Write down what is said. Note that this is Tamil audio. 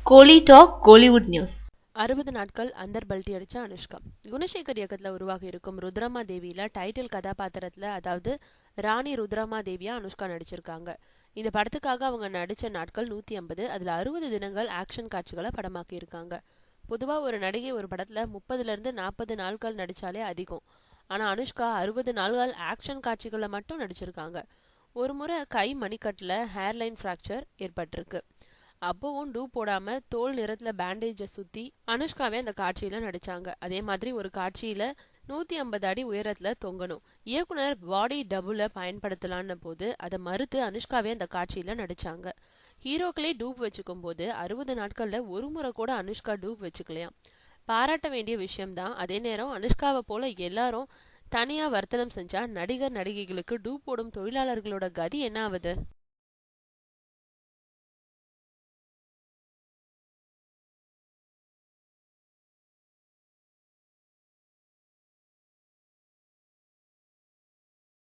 கோலி டாக் கோலிவுட் நியூஸ். 60 நாட்கள் அந்தர் பல்ட்டி அடிச்ச அனுஷ்கா. குணசேகர் இயக்கத்துல உருவாகி இருக்கும் ருத்ரமா தேவியில டைட்டில் கதாபாத்திரத்துல, அதாவது ராணி ருத்ரமா தேவியா அனுஷ்கா நடிச்சிருக்காங்க. இந்த படத்துக்காக அவங்க நடிச்ச நாட்கள் 150. அதுல 60 தினங்கள் ஆக்ஷன் காட்சிகளை படமாக்கி இருக்காங்க. பொதுவா ஒரு நடிகை ஒரு படத்துல 30ல இருந்து 40 நாட்கள் நடிச்சாலே அதிகம். ஆனா அனுஷ்கா 60 நாட்கள் ஆக்ஷன் காட்சிகளை மட்டும் நடிச்சிருக்காங்க. ஒரு முறை கை மணிக்கட்டுல ஹேர்லைன் ஃப்ராக்சர் ஏற்பட்டிருக்கு. அப்பவும் டூ போடாம தோல் நிறத்துல பேண்டேஜை சுத்தி அனுஷ்காவே அந்த காட்சியில நடிச்சாங்க. அதே மாதிரி ஒரு காட்சியில 150 அடி உயரத்துல தொங்கணும். இயக்குனர் பாடி டபுள பயன்படுத்தலான்னு போது அதை மறுத்து அனுஷ்காவே அந்த காட்சியில நடிச்சாங்க. ஹீரோக்களே டூப் வச்சுக்கும் போது 60 நாட்கள்ல ஒரு முறை கூட அனுஷ்கா டூப் வச்சுக்கலையாம். பாராட்ட வேண்டிய விஷயம்தான். அதே நேரம் அனுஷ்காவை போல எல்லாரும் தனியா வர்த்தனம் செஞ்சா நடிகர் நடிகைகளுக்கு டூப் போடும் தொழிலாளர்களோட கதி என்ன ஆகுது?